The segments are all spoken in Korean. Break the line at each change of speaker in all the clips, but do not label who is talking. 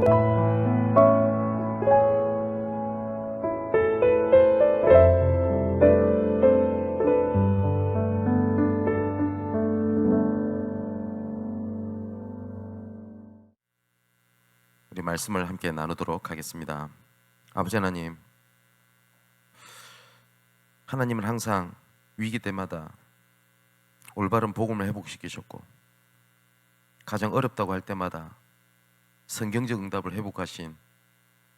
우리 말씀을 함께 나누도록 하겠습니다. 아버지 하나님, 하나님은 항상 위기 때마다 올바른 복음을 회복시키셨고, 가장 어렵다고 할 때마다 성경적 응답을 회복하신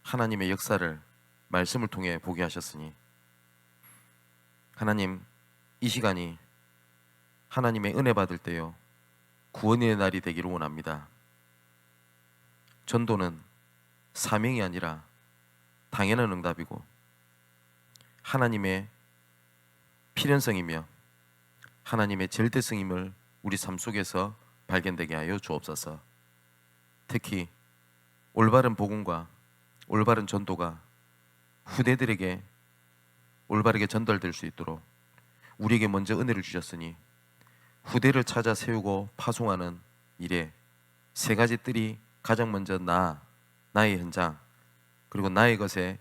하나님의 역사를 말씀을 통해 보게 하셨으니, 하나님, 이 시간이 하나님의 은혜 받을 때요 구원의 날이 되기를 원합니다. 전도는 사명이 아니라 당연한 응답이고 하나님의 필연성이며 하나님의 절대성임을 우리 삶 속에서 발견되게 하여 주옵소서. 특히 올바른 복음과 올바른 전도가 후대들에게 올바르게 전달될 수 있도록 우리에게 먼저 은혜를 주셨으니, 후대를 찾아 세우고 파송하는 일에 세 가지 뜰이 가장 먼저 나의 현장, 그리고 나의 것에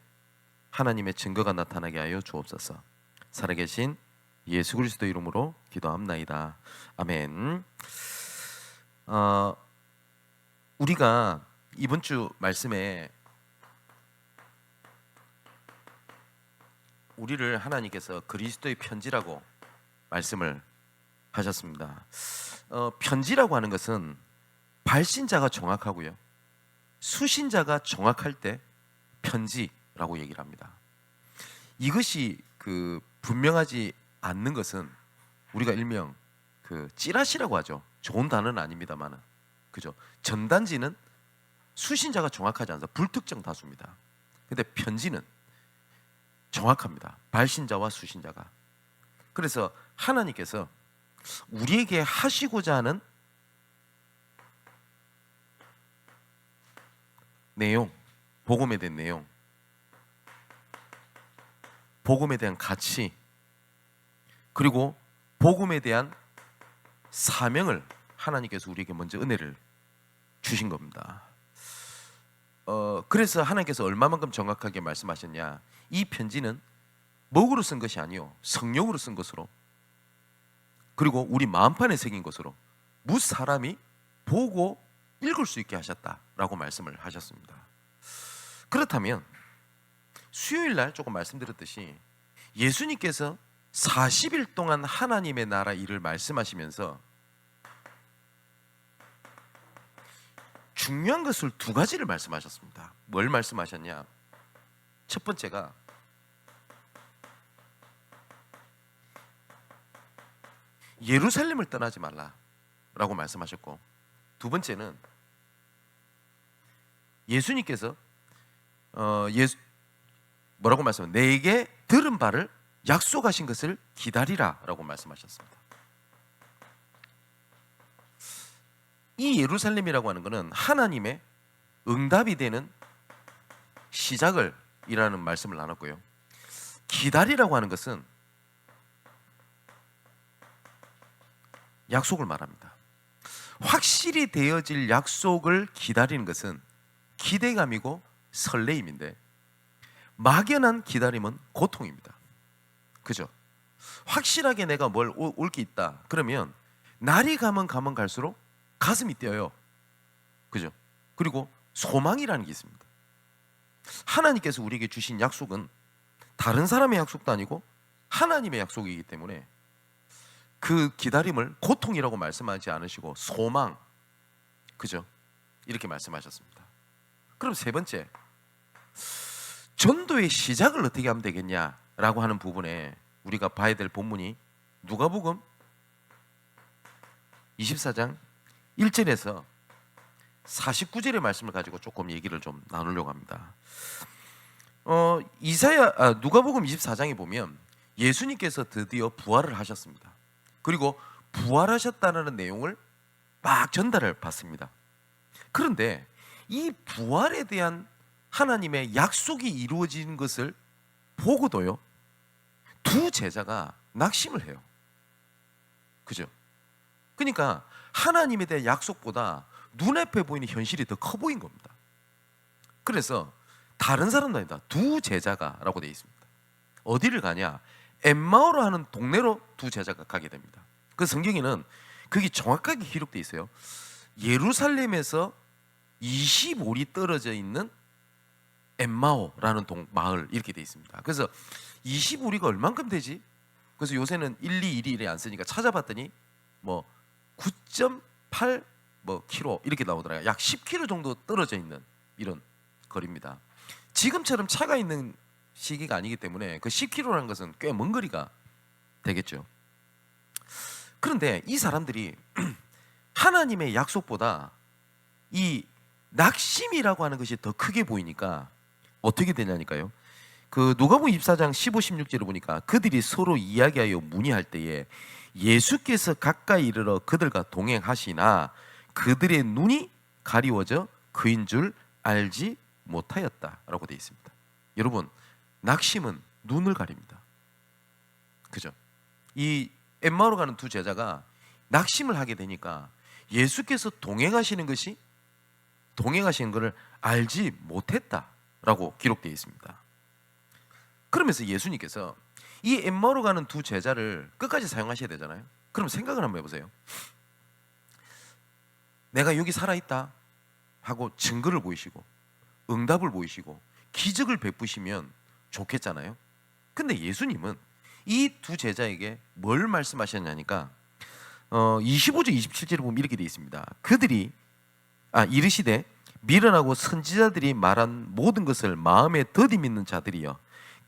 하나님의 증거가 나타나게 하여 주옵소서. 살아계신 예수 그리스도 이름으로 기도합나이다. 아멘. 우리가 이번 주 말씀에 우리를 하나님께서 그리스도의 편지라고 말씀을 하셨습니다. 편지라고 하는 것은 발신자가 정확하고요, 수신자가 정확할 때 편지라고 얘기를 합니다. 이것이 분명하지 않는 것은 우리가 일명 찌라시라고 하죠. 좋은 단어는 아닙니다만은, 그죠? 전단지는 수신자가 정확하지 않아서 불특정 다수입니다. 근데 편지는 정확합니다. 발신자와 수신자가. 그래서 하나님께서 우리에게 하시고자 하는 내용, 복음에 대한 내용, 복음에 대한 가치, 그리고 복음에 대한 사명을 하나님께서 우리에게 먼저 은혜를 주신 겁니다. 그래서 하나님께서 얼마만큼 정확하게 말씀하셨냐, 이 편지는 먹으로 쓴 것이 아니요 성령으로 쓴 것으로, 그리고 우리 마음판에 새긴 것으로 무사람이 보고 읽을 수 있게 하셨다라고 말씀을 하셨습니다. 그렇다면 수요일 날 조금 말씀드렸듯이 예수님께서 40일 동안 하나님의 나라 일을 말씀하시면서 중요한 것을 두 가지를 말씀하셨습니다. 뭘 말씀하셨냐? 첫 번째가 예루살렘을 떠나지 말라라고 말씀하셨고, 두 번째는 예수님께서 뭐라고 말씀하셨냐면 내게 들은 바를 약속하신 것을 기다리라라고 말씀하셨습니다. 이 예루살렘이라고 하는 것은 하나님의 응답이 되는 시작을 이라는 말씀을 나눴고요, 기다리라고 하는 것은 약속을 말합니다. 확실히 되어질 약속을 기다리는 것은 기대감이고 설레임인데, 막연한 기다림은 고통입니다. 그죠? 확실하게 내가 뭘 올 게 있다 그러면 날이 가면 갈수록 가슴이 뛰어요. 그죠? 그리고 소망이라는 게 있습니다. 하나님께서 우리에게 주신 약속은 다른 사람의 약속도 아니고 하나님의 약속이기 때문에 그 기다림을 고통이라고 말씀하지 않으시고 소망, 그죠? 이렇게 말씀하셨습니다. 그럼 세 번째, 전도의 시작을 어떻게 하면 되겠냐라고 하는 부분에 우리가 봐야 될 본문이 누가복음 24장 1절에서 49절의 말씀을 가지고 조금 얘기를 좀 나누려고 합니다. 누가복음 24장에 보면 예수님께서 드디어 부활을 하셨습니다. 그리고 부활하셨다는 내용을 막 전달을 받습니다. 그런데 이 부활에 대한 하나님의 약속이 이루어지는 것을 보고도요, 두 제자가 낙심을 해요. 그죠? 그러니까 하나님에 대한 약속보다 눈앞에 보이는 현실이 더 커 보인 겁니다. 그래서 다른 사람도 아니다. 두 제자가라고 되어 있습니다. 어디를 가냐? 엠마오로 하는 동네로 두 제자가 가게 됩니다. 그 성경에는 그게 정확하게 기록되어 있어요. 예루살렘에서 25리 떨어져 있는 엠마오라는 마을 이렇게 되어 있습니다. 그래서 25리가 얼만큼 되지? 그래서 요새는 1, 2, 1이 안 쓰니까 찾아봤더니 뭐 9.8 킬로 이렇게 나오더라고요. 약 10킬로 정도 떨어져 있는 이런 거리입니다. 지금처럼 차가 있는 시기가 아니기 때문에 그 10킬로라는 것은 꽤 먼 거리가 되겠죠. 그런데 이 사람들이 하나님의 약속보다 이 낙심이라고 하는 것이 더 크게 보이니까 어떻게 되냐니까요. 그 누가복음 24장 15, 16절을 보니까 그들이 서로 이야기하여 문의할 때에 예수께서 가까이 이르러 그들과 동행하시나 그들의 눈이 가리워져 그인 줄 알지 못하였다라고 되어 있습니다. 여러분, 낙심은 눈을 가립니다. 그죠? 이 엠마오로 가는 두 제자가 낙심을 하게 되니까 예수께서 동행하시는 것을 알지 못했다라고 기록되어 있습니다. 그러면서 예수님께서 이 엠마오로 가는 두 제자를 끝까지 사용하셔야 되잖아요. 그럼 생각을 한번 해보세요. 내가 여기 살아있다 하고 증거를 보이시고 응답을 보이시고 기적을 베푸시면 좋겠잖아요. 근데 예수님은 이 두 제자에게 뭘 말씀하셨냐니까 25절 27절에 보면 이렇게 되어 있습니다. 그들이 이르시되 미련하고 선지자들이 말한 모든 것을 마음에 더디 믿는 자들이여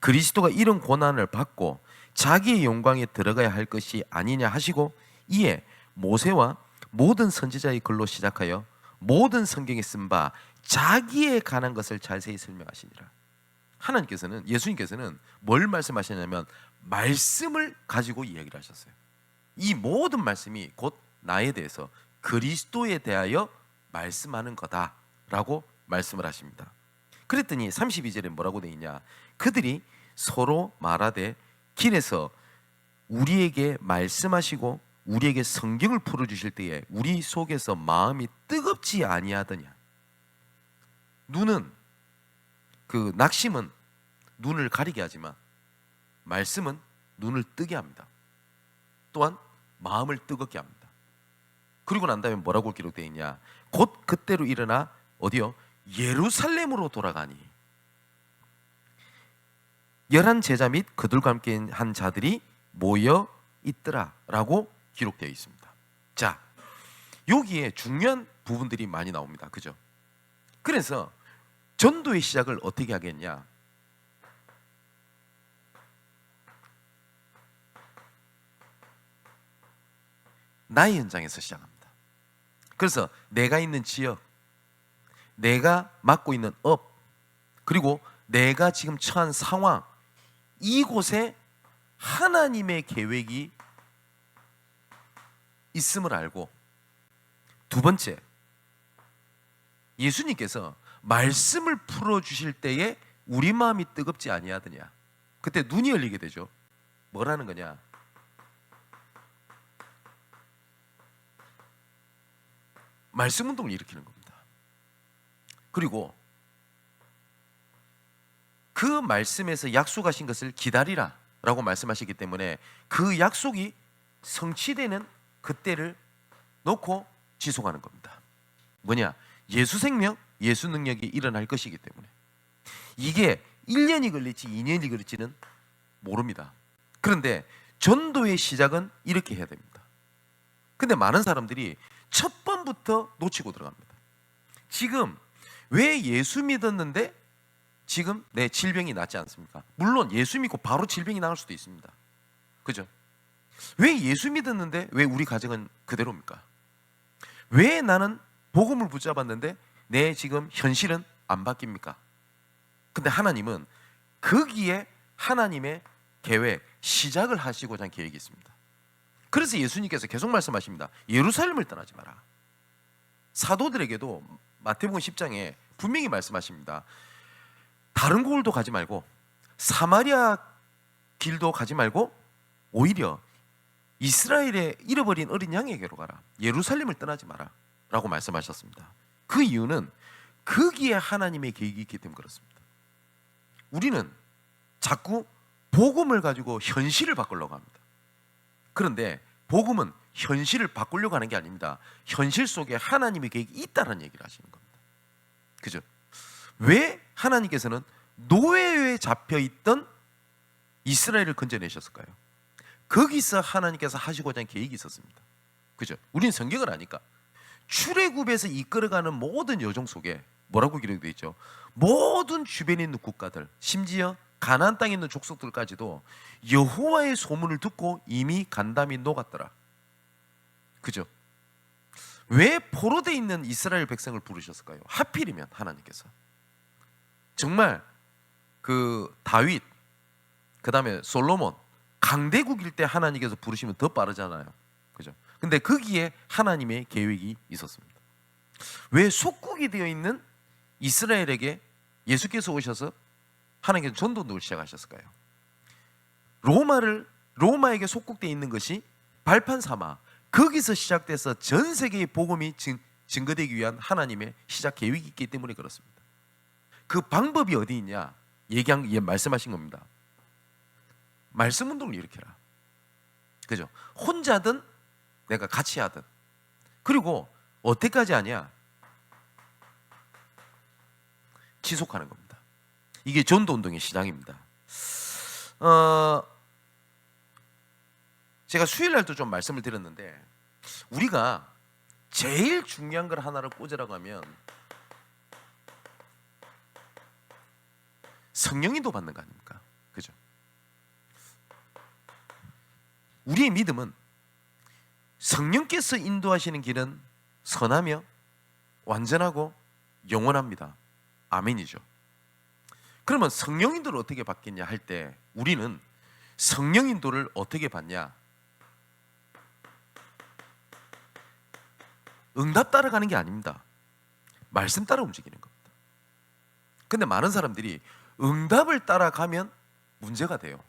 그리스도가 이런 고난을 받고 자기의 영광에 들어가야 할 것이 아니냐 하시고 이에 모세와 모든 선지자의 글로 시작하여 모든 성경에 쓴 바 자기에 관한 것을 자세히 설명하시니라. 예수님께서는 뭘 말씀하셨냐면 말씀을 가지고 이야기를 하셨어요. 이 모든 말씀이 곧 나에 대해서 그리스도에 대하여 말씀하는 거다라고 말씀을 하십니다. 그랬더니 32절에 뭐라고 되어 있냐? 그들이 서로 말하되 길에서 우리에게 말씀하시고 우리에게 성경을 풀어주실 때에 우리 속에서 마음이 뜨겁지 아니하더냐. 낙심은 눈을 가리게 하지만 말씀은 눈을 뜨게 합니다. 또한 마음을 뜨겁게 합니다. 그리고 난 다음에 뭐라고 기록되어 있냐? 곧 그때로 일어나 어디요? 예루살렘으로 돌아가니 11 제자 및 그들과 함께 한 자들이 모여 있더라라고 기록되어 있습니다. 자, 여기에 중요한 부분들이 많이 나옵니다. 그죠? 그래서 전도의 시작을 어떻게 하겠냐? 나의 현장에서 시작합니다. 그래서 내가 있는 지역, 내가 맡고 있는 업, 그리고 내가 지금 처한 상황, 이곳에 하나님의 계획이 있음을 알고, 두 번째, 예수님께서 말씀을 풀어주실 때에 우리 마음이 뜨겁지 아니하더냐. 그때 눈이 열리게 되죠. 뭐라는 거냐? 말씀 운동을 일으키는 겁니다. 그리고 그 말씀에서 약속하신 것을 기다리라 라고 말씀하시기 때문에 그 약속이 성취되는 그때를 놓고 지속하는 겁니다. 뭐냐? 예수 생명, 예수 능력이 일어날 것이기 때문에 이게 1년이 걸릴지 2년이 걸릴지는 모릅니다. 그런데 전도의 시작은 이렇게 해야 됩니다. 근데 많은 사람들이 첫 번부터 놓치고 들어갑니다. 지금 왜 예수 믿었는데 지금 내 질병이 낫지 않습니까? 물론 예수 믿고 바로 질병이 나을 수도 있습니다. 그죠? 왜 예수 믿었는데 왜 우리 가정은 그대로입니까? 왜 나는 복음을 붙잡았는데 내 지금 현실은 안 바뀝니까? 근데 하나님은 거기에 하나님의 계획, 시작을 하시고자 한 계획이 있습니다. 그래서 예수님께서 계속 말씀하십니다. 예루살렘을 떠나지 마라. 사도들에게도 마태복음 10장에 분명히 말씀하십니다. 다른 곳도 가지 말고 사마리아 길도 가지 말고 오히려 이스라엘의 잃어버린 어린 양에게로 가라. 예루살렘을 떠나지 마라 라고 말씀하셨습니다. 그 이유는 거기에 하나님의 계획이 있기 때문에 그렇습니다. 우리는 자꾸 복음을 가지고 현실을 바꾸려고 합니다. 그런데 복음은 현실을 바꾸려고 하는 게 아닙니다. 현실 속에 하나님의 계획이 있다는 얘기를 하시는 겁니다. 그죠? 왜 하나님께서는 노예에 잡혀있던 이스라엘을 건져내셨을까요? 거기서 하나님께서 하시고자 하는 계획이 있었습니다. 그죠? 우리는 성경을 아니까 출애굽에서 이끌어가는 모든 여정 속에 뭐라고 기록되어 있죠? 모든 주변에 있는 국가들, 심지어 가나안 땅에 있는 족속들까지도 여호와의 소문을 듣고 이미 간담이 녹았더라. 그죠? 왜 포로되어 있는 이스라엘 백성을 부르셨을까요? 하필이면 하나님께서 정말 그 다윗, 그 다음에 솔로몬 강대국일 때 하나님께서 부르시면 더 빠르잖아요. 그죠? 근데 거기에 하나님의 계획이 있었습니다. 왜 속국이 되어 있는 이스라엘에게 예수께서 오셔서 하나님께서 전도를 시작하셨을까요? 로마에게 속국되어 있는 것이 발판 삼아 거기서 시작돼서 전 세계의 복음이 증거되기 위한 하나님의 시작 계획이 있기 때문에 그렇습니다. 그 방법이 어디 있냐? 말씀하신 겁니다. 말씀 운동을 일으켜라. 그죠? 혼자든 내가 같이 하든. 그리고 어때까지 하냐? 지속하는 겁니다. 이게 전도 운동의 시작입니다. 제가 수요일날도 좀 말씀을 드렸는데 우리가 제일 중요한 걸 하나를 꽂으라고 하면 성령 인도 받는 거 아닙니까? 그죠? 우리의 믿음은 성령께서 인도하시는 길은 선하며 완전하고 영원합니다. 아멘이죠. 그러면 성령 인도를 어떻게 받겠냐 할 때 우리는 성령 인도를 어떻게 받냐? 응답 따라가는 게 아닙니다. 말씀 따라 움직이는 겁니다. 근데 많은 사람들이 응답을 따라가면 문제가 돼요.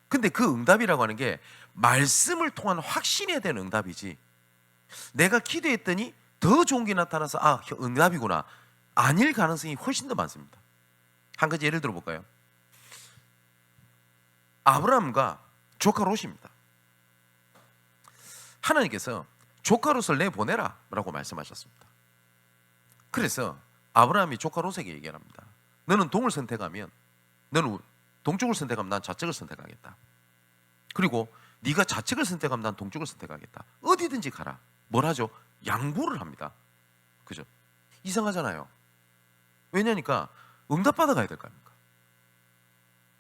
근데 그 응답이라고 하는 게 말씀을 통한 확신해야 되는 응답이지, 내가 기도했더니 더 좋은 게 나타나서 응답이구나, 아닐 가능성이 훨씬 더 많습니다. 한 가지 예를 들어볼까요? 아브라함과 조카 롯입니다. 하나님께서 조카 롯을 내보내라 라고 말씀하셨습니다. 그래서 아브라함이 조카 롯에게 얘기합니다. 너는 동을 선택하면, 너는 동쪽을 선택하면 난 좌측을 선택하겠다. 그리고 네가 좌측을 선택하면 난 동쪽을 선택하겠다. 어디든지 가라. 뭘 하죠? 양보를 합니다. 그죠? 이상하잖아요. 왜냐니까 응답받아 가야 될 거 아닙니까?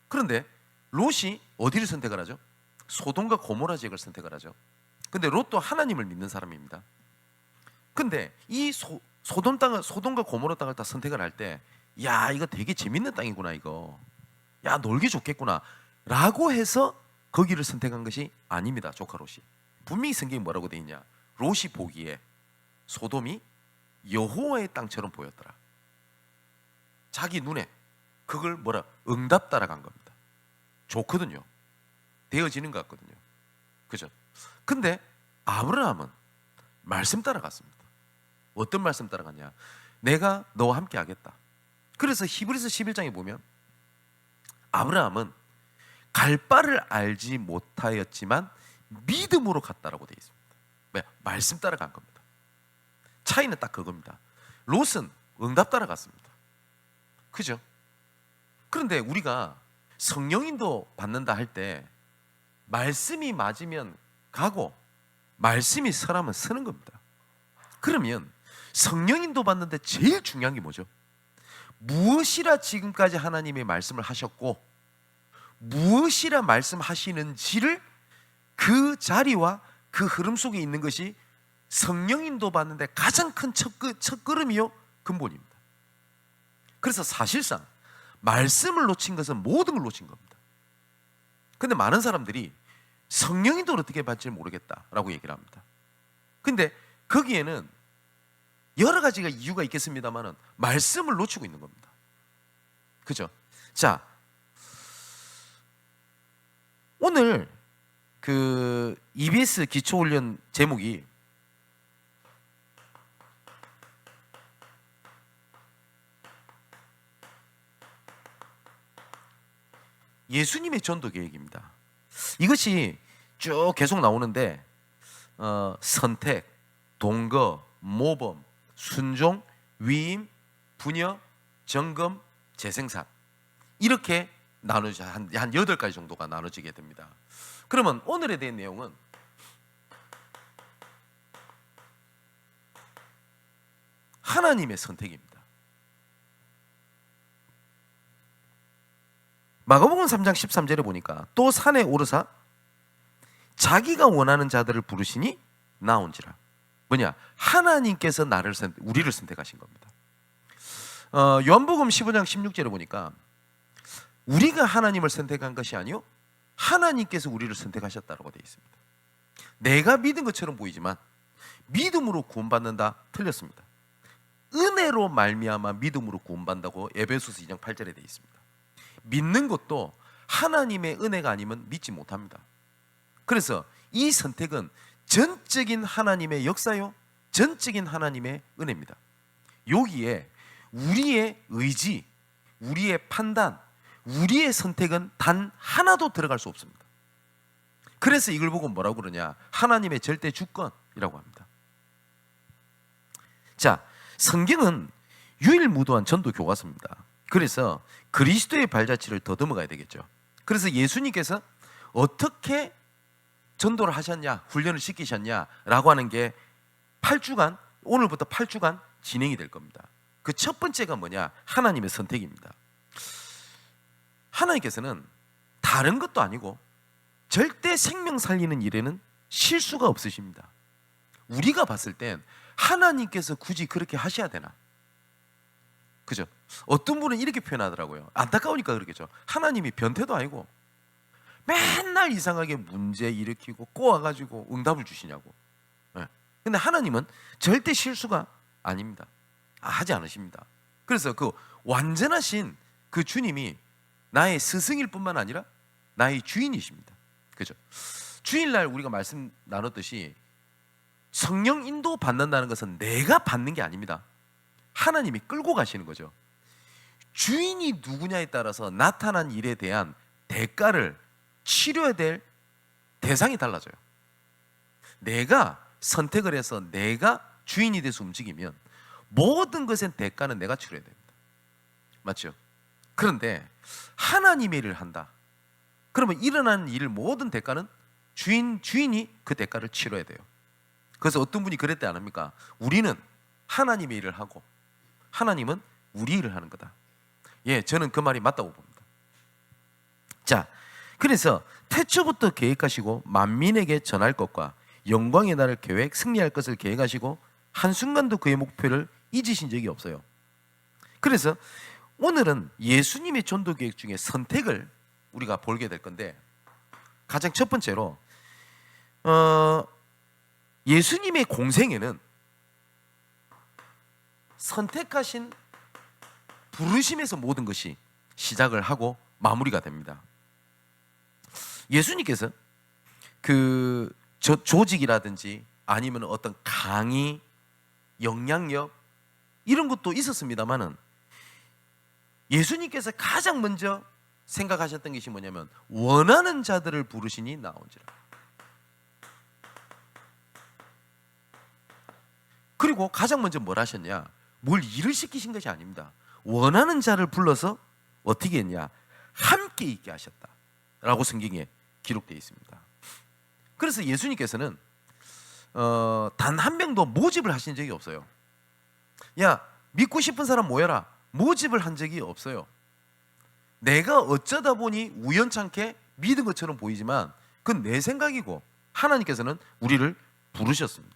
그런데 롯이 어디를 선택을 하죠? 소돔과 고모라 지역을 선택을 하죠. 근데 롯도 하나님을 믿는 사람입니다. 근데 이 소돔과 고모라 땅을 다 선택을 할 때, 야, 이거 되게 재밌는 땅이구나, 이거. 야, 놀기 좋겠구나 라고 해서 거기를 선택한 것이 아닙니다. 조카 롯이. 분명히 성경이 뭐라고 되어 있냐? 롯이 보기에 소돔이 여호와의 땅처럼 보였더라. 자기 눈에 그걸 응답 따라간 겁니다. 좋거든요. 되어지는 것 같거든요. 그죠? 근데 아브라함은 말씀 따라갔습니다. 어떤 말씀 따라갔냐? 내가 너와 함께 하겠다. 그래서 히브리서 11장에 보면 아브라함은 갈 바를 알지 못하였지만 믿음으로 갔다라고 되어 있습니다. 왜? 말씀 따라간 겁니다. 차이는 딱 그겁니다. 롯은 응답 따라갔습니다. 그죠? 그런데 우리가 성령인도 받는다 할 때 말씀이 맞으면 가고 말씀이 서라면 서는 겁니다. 그러면 성령인도 받는데 제일 중요한 게 뭐죠? 무엇이라 지금까지 하나님의 말씀을 하셨고 무엇이라 말씀하시는지를 그 자리와 그 흐름 속에 있는 것이 성령인도 받는데 가장 큰 첫걸음이요 근본입니다. 그래서 사실상 말씀을 놓친 것은 모든 걸 놓친 겁니다. 근데 많은 사람들이 성령인도를 어떻게 받지 모르겠다라고 얘기를 합니다. 근데 거기에는 여러 가지가 이유가 있겠습니다만은 말씀을 놓치고 있는 겁니다. 그죠? 자, 오늘 그 EBS 기초훈련 제목이 예수님의 전도 계획입니다. 이것이 쭉 계속 나오는데 선택, 동거, 모범, 순종, 위임, 분여, 점검, 재생산, 이렇게 나누자 한 8가지 정도가 나눠지게 됩니다. 그러면 오늘에 대한 내용은 하나님의 선택입니다. 마가복음 3장 13절에 보니까 또 산에 오르사 자기가 원하는 자들을 부르시니 나온지라. 뭐냐? 하나님께서 우리를 선택하신 겁니다. 요한복음 15장 16절에 보니까 우리가 하나님을 선택한 것이 아니요 하나님께서 우리를 선택하셨다라고 되어 있습니다. 내가 믿은 것처럼 보이지만 믿음으로 구원받는다, 틀렸습니다. 은혜로 말미암아 믿음으로 구원받는다고 에베소서 2장 8절에 되어 있습니다. 믿는 것도 하나님의 은혜가 아니면 믿지 못합니다. 그래서 이 선택은 전적인 하나님의 역사요, 전적인 하나님의 은혜입니다. 여기에 우리의 의지, 우리의 판단, 우리의 선택은 단 하나도 들어갈 수 없습니다. 그래서 이걸 보고 뭐라고 그러냐? 하나님의 절대 주권이라고 합니다. 자, 성경은 유일무도한 전도 교과서입니다. 그래서 그리스도의 발자취를 더듬어가야 되겠죠. 그래서 예수님께서 어떻게 전도를 하셨냐, 훈련을 시키셨냐라고 하는 게 8주간, 오늘부터 8주간 진행이 될 겁니다. 그 첫 번째가 뭐냐? 하나님의 선택입니다. 하나님께서는 다른 것도 아니고 절대 생명 살리는 일에는 실수가 없으십니다. 우리가 봤을 땐 하나님께서 굳이 그렇게 하셔야 되나? 그죠? 어떤 분은 이렇게 표현하더라고요. 안타까우니까 그러겠죠. 하나님이 변태도 아니고 맨날 이상하게 문제 일으키고 꼬아가지고 응답을 주시냐고. 근데 하나님은 절대 실수가 아닙니다. 하지 않으십니다. 그래서 그 완전하신 그 주님이 나의 스승일 뿐만 아니라 나의 주인이십니다. 그죠? 주일날 우리가 말씀 나눴듯이 성령 인도 받는다는 것은 내가 받는 게 아닙니다. 하나님이 끌고 가시는 거죠. 주인이 누구냐에 따라서 나타난 일에 대한 대가를 치료해야 될 대상이 달라져요. 내가 선택을 해서 내가 주인이 돼서 움직이면 모든 것의 대가는 내가 치러야 됩니다. 맞죠? 그런데 하나님의 일을 한다. 그러면 일어나는 일 모든 대가는 주인이 그 대가를 치러야 돼요. 그래서 어떤 분이 그랬대 안 합니까? 우리는 하나님의 일을 하고 하나님은 우리 일을 하는 거다. 예, 저는 그 말이 맞다고 봅니다. 자, 그래서 태초부터 계획하시고 만민에게 전할 것과 영광의 날을 계획, 승리할 것을 계획하시고 한순간도 그의 목표를 잊으신 적이 없어요. 그래서 오늘은 예수님의 전도 계획 중에 선택을 우리가 보게 될 건데, 가장 첫 번째로 예수님의 공생애는 선택하신 부르심에서 모든 것이 시작을 하고 마무리가 됩니다. 예수님께서 그 조직이라든지 아니면 어떤 강의, 영향력 이런 것도 있었습니다만은 예수님께서 가장 먼저 생각하셨던 것이 뭐냐면 원하는 자들을 부르시니 나온지라. 그리고 가장 먼저 뭘 하셨냐? 뭘 일을 시키신 것이 아닙니다. 원하는 자를 불러서 어떻게 했냐? 함께 있게 하셨다라고 성경에 기록되어 있습니다. 그래서 예수님께서는 단 한 명도 모집을 하신 적이 없어요. 야, 믿고 싶은 사람 모여라. 모집을 한 적이 없어요. 내가 어쩌다 보니 우연찮게 믿은 것처럼 보이지만 그건 내 생각이고 하나님께서는 우리를 부르셨습니다.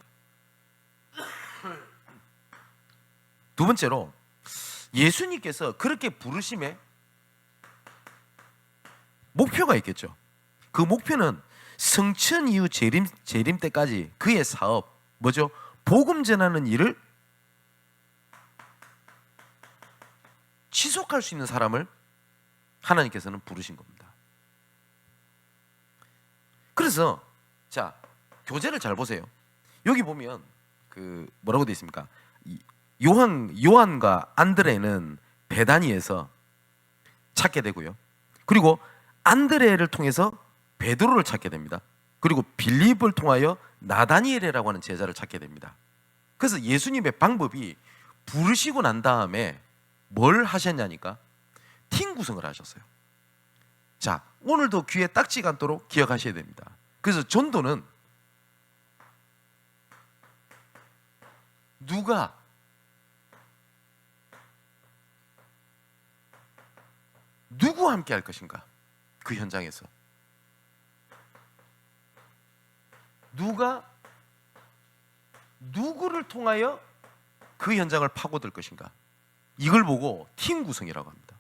두 번째로 예수님께서 그렇게 부르심에 목표가 있겠죠. 그 목표는 성천 이후 재림 때까지 그의 사업 뭐죠? 복음 전하는 일을 지속할 수 있는 사람을 하나님께서는 부르신 겁니다. 그래서 자, 교재를 잘 보세요. 여기 보면 그 뭐라고 되어 있습니까? 요한과 안드레는 베다니에서 찾게 되고요. 그리고 안드레를 통해서 베드로를 찾게 됩니다. 그리고 빌립을 통하여 나다니엘이라고 하는 제자를 찾게 됩니다. 그래서 예수님의 방법이 부르시고 난 다음에 뭘 하셨냐니까 팀 구성을 하셨어요. 자, 오늘도 귀에 딱지가 않도록 기억하셔야 됩니다. 그래서 전도는 누가 누구와 함께 할 것인가? 그 현장에서 누가 누구를 통하여 그 현장을 파고들 것인가? 이걸 보고 팀 구성이라고 합니다.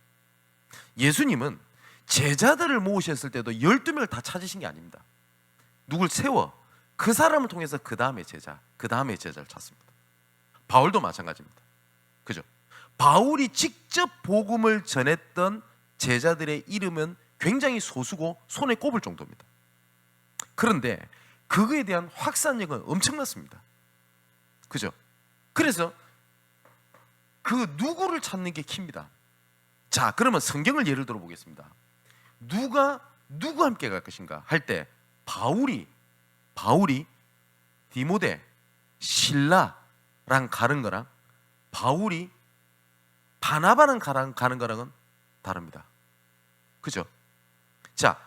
예수님은 제자들을 모으셨을 때도 12명을 다 찾으신 게 아닙니다. 누굴 세워 그 사람을 통해서 그 다음에 제자, 그 다음에 제자를 찾습니다. 바울도 마찬가지입니다. 그죠? 바울이 직접 복음을 전했던 제자들의 이름은 굉장히 소수고 손에 꼽을 정도입니다. 그런데 그거에 대한 확산력은 엄청났습니다. 그죠? 그래서 그 누구를 찾는 게 키입니다. 자, 그러면 성경을 예를 들어 보겠습니다. 누가 누구 함께 갈 것인가 할 때 바울이 디모데, 신라랑 가는 거랑 바울이 바나바랑 가는 거랑은 다릅니다. 그죠? 자,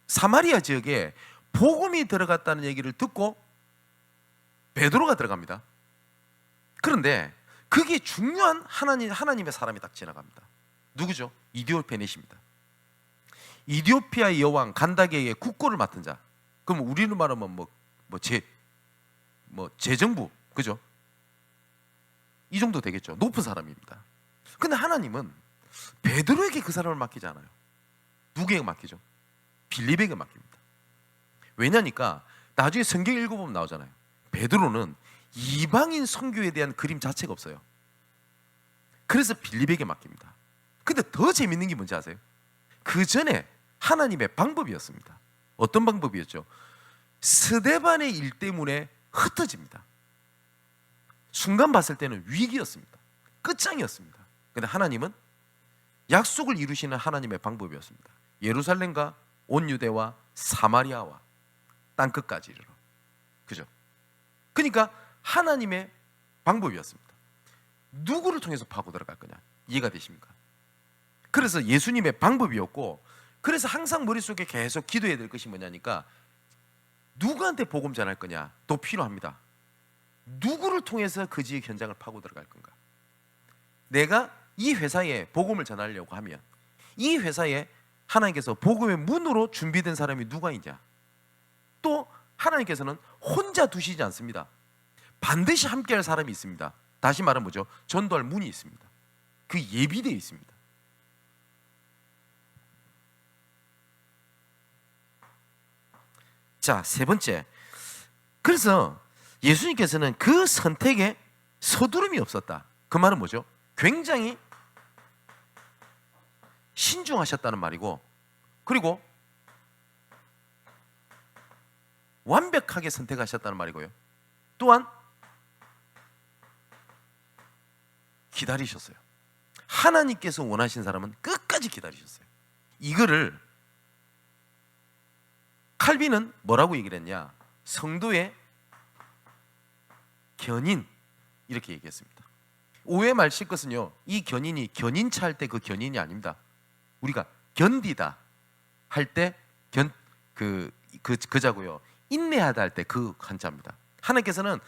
사마리아 지역에 복음이 들어갔다는 얘기를 듣고 베드로가 들어갑니다. 그런데 그게 중요한 하나님의 사람이 딱 지나갑니다. 누구죠? 이디오페넷입니다. 이디오피아의 여왕 간다게의 국고를 맡은 자. 그럼 우리로 말하면 재정부, 그죠? 이 정도 되겠죠. 높은 사람입니다. 근데 하나님은 베드로에게 그 사람을 맡기지 않아요. 누구에게 맡기죠? 빌립에게 맡깁니다. 왜냐니까 나중에 성경 읽어보면 나오잖아요. 베드로는 이방인 선교에 대한 그림 자체가 없어요. 그래서 빌립에게 맡깁니다. 근데 더 재밌는 게 뭔지 아세요? 그 전에 하나님의 방법이었습니다. 어떤 방법이었죠? 스데반의 일 때문에 흩어집니다. 순간 봤을 때는 위기였습니다. 끝장이었습니다. 근데 하나님은 약속을 이루시는 하나님의 방법이었습니다. 예루살렘과 온 유대와 사마리아와 땅끝까지 이르러. 그죠? 그러니까 하나님의 방법이었습니다. 누구를 통해서 파고 들어갈 거냐? 이해가 되십니까? 그래서 예수님의 방법이었고, 그래서 항상 머릿속에 계속 기도해야 될 것이 뭐냐니까 누구한테 복음 전할 거냐? 또 필요합니다. 누구를 통해서 그 지역 현장을 파고 들어갈 건가? 내가 이 회사에 복음을 전하려고 하면 이 회사에 하나님께서 복음의 문으로 준비된 사람이 누가 있냐? 또 하나님께서는 혼자 두시지 않습니다. 반드시 함께할 사람이 있습니다. 다시 말하면 뭐죠? 전도할 문이 있습니다. 그 예비되어 있습니다. 자, 세 번째. 그래서 예수님께서는 그 선택에 서두름이 없었다. 그 말은 뭐죠? 굉장히 신중하셨다는 말이고, 그리고 완벽하게 선택하셨다는 말이고요. 또한 기다리셨어요. 하나님께서 원하신 사람은 끝까지 기다리셨어요. 이거를 칼빈은 뭐라고 얘기를 했냐? 성도의 견인, 이렇게 얘기했습니다. 오해 마실 것은요, 이 견인이 견인차 할 때 그 견인이 아닙니다. 우리가 견디다 할 때 그자고요. 인내하다 할 때 그 한자입니다. 하나님께서는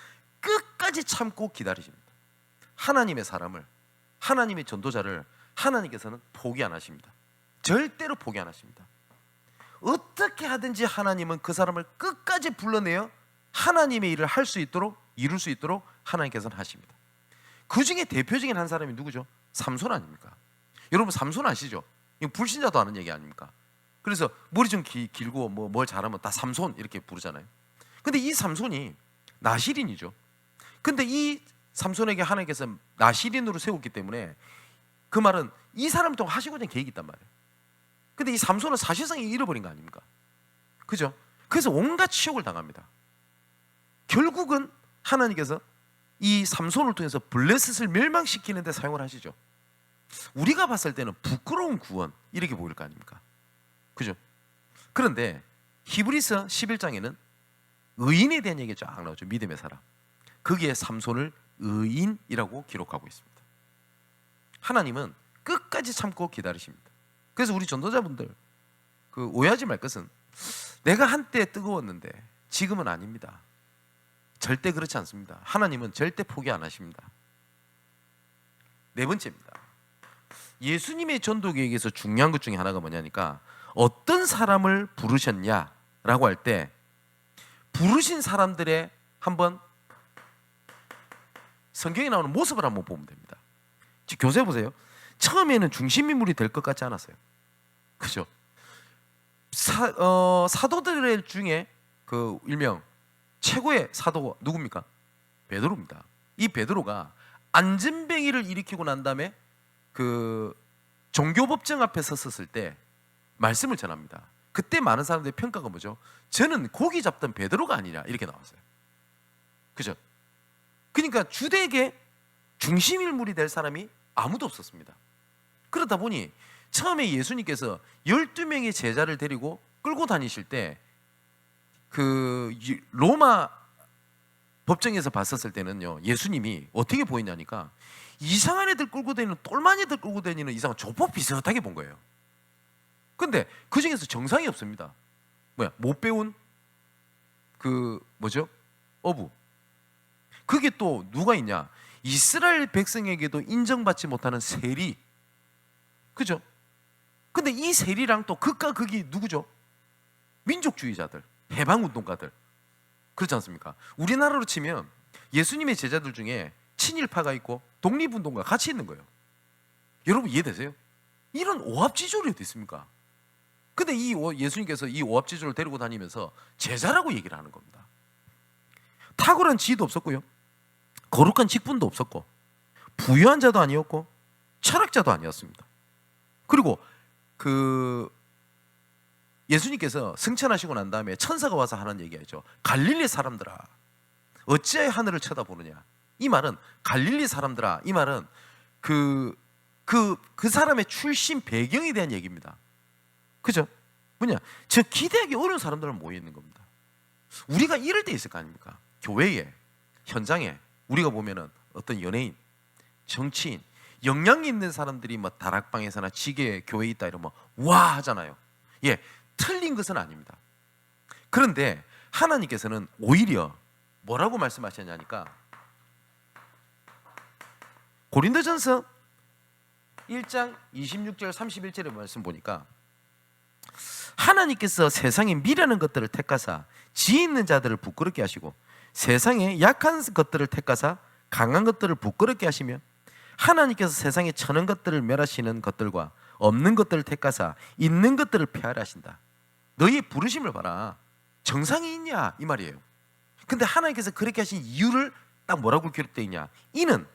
끝까지 참고 기다리십니다. 하나님의 사람을, 하나님의 전도자를 하나님께서는 포기 안 하십니다. 절대로 포기 안 하십니다. 어떻게 하든지 하나님은 그 사람을 끝까지 불러내어 하나님의 일을 할 수 있도록, 이룰 수 있도록 하나님께서는 하십니다. 그 중에 대표적인 한 사람이 누구죠? 삼손 아닙니까? 여러분 삼손 아시죠? 이거 불신자도 아는 얘기 아닙니까? 그래서 머리 좀 길고 뭘 잘하면 다 삼손 이렇게 부르잖아요. 근데 이 삼손이 나실인이죠. 근데 이 삼손에게 하나님께서 나실인으로 세웠기 때문에 그 말은 이 사람을 통해 하시고자 하는 계획이 있단 말이에요. 근데 이 삼손은 사실상 잃어버린 거 아닙니까? 그죠? 그래서 온갖 치욕을 당합니다. 결국은 하나님께서 이 삼손을 통해서 블레셋을 멸망시키는 데 사용을 하시죠. 우리가 봤을 때는 부끄러운 구원 이렇게 보일 거 아닙니까? 그죠? 그런데 히브리서 11장에는 의인에 대한 얘기가 쫙 나오죠. 믿음의 사람. 거기에 삼손을 의인이라고 기록하고 있습니다. 하나님은 끝까지 참고 기다리십니다. 그래서 우리 전도자분들 오해하지 말 것은 내가 한때 뜨거웠는데 지금은 아닙니다. 절대 그렇지 않습니다. 하나님은 절대 포기 안 하십니다. 네 번째입니다. 예수님의 전도 계획에서 중요한 것 중에 하나가 뭐냐니까 어떤 사람을 부르셨냐라고 할 때 부르신 사람들의 한번 성경에 나오는 모습을 한번 보면 됩니다. 지금 교세 보세요. 처음에는 중심 인물이 될 것 같지 않았어요. 그죠? 사도들 중에 그 일명 최고의 사도가 누굽니까? 베드로입니다. 이 베드로가 안전뱅이를 일으키고 난 다음에 그 종교법정 앞에 섰을 때 말씀을 전합니다. 그때 많은 사람들의 평가가 뭐죠? 저는 고기 잡던 베드로가 아니냐 이렇게 나왔어요. 그죠? 그러니까 주되게 중심 인물이 될 사람이 아무도 없었습니다. 그러다 보니 처음에 예수님께서 12명의 제자를 데리고 끌고 다니실 때 그 로마 법정에서 봤었을 때는요, 예수님이 어떻게 보이냐니까 이상한 애들 끌고 다니는 똘만 애들 끌고 다니는 이상한 조폭 비슷하게 본 거예요. 근데 그 중에서 정상이 없습니다. 못 배운 어부. 그게 또 누가 있냐? 이스라엘 백성에게도 인정받지 못하는 세리. 그죠? 근데 이 세리랑 또 극과 극이 누구죠? 민족주의자들, 해방운동가들. 그렇지 않습니까? 우리나라로 치면 예수님의 제자들 중에 친일파가 있고 독립운동가 같이 있는 거예요. 여러분 이해되세요? 이런 오합지졸이 어디 있습니까? 근데 예수님께서 이 오합지졸을 데리고 다니면서 제자라고 얘기를 하는 겁니다. 탁월한 지혜도 없었고요, 거룩한 직분도 없었고, 부유한 자도 아니었고, 철학자도 아니었습니다. 그리고 예수님께서 승천하시고 난 다음에 천사가 와서 하는 얘기죠. 갈릴리 사람들아, 어찌하여 하늘을 쳐다보느냐. 이 말은 갈릴리 사람들아, 이 말은 그 사람의 출신 배경에 대한 얘기입니다. 그죠? 뭐냐? 저 기대하기 어려운 사람들은 모여 있는 겁니다. 우리가 이럴 때 있을 거 아닙니까? 교회에, 현장에 우리가 보면은 어떤 연예인, 정치인, 영향이 있는 사람들이 뭐 다락방에서나 지게 교회에 있다 이러면 와 하잖아요. 예, 틀린 것은 아닙니다. 그런데 하나님께서는 오히려 뭐라고 말씀하셨냐니까 고린도전서 1장 26절 31절의 말씀 보니까 하나님께서 세상에 미련한 것들을 택하사 지혜 있는 자들을 부끄럽게 하시고 세상에 약한 것들을 택하사 강한 것들을 부끄럽게 하시며 하나님께서 세상에 천한 것들을 멸하시는 것들과 없는 것들을 택하사 있는 것들을 폐하려 하신다. 너희 부르심을 봐라. 정상이 있냐 이 말이에요. 근데 하나님께서 그렇게 하신 이유를 딱 뭐라고 기록되어 있냐? 이는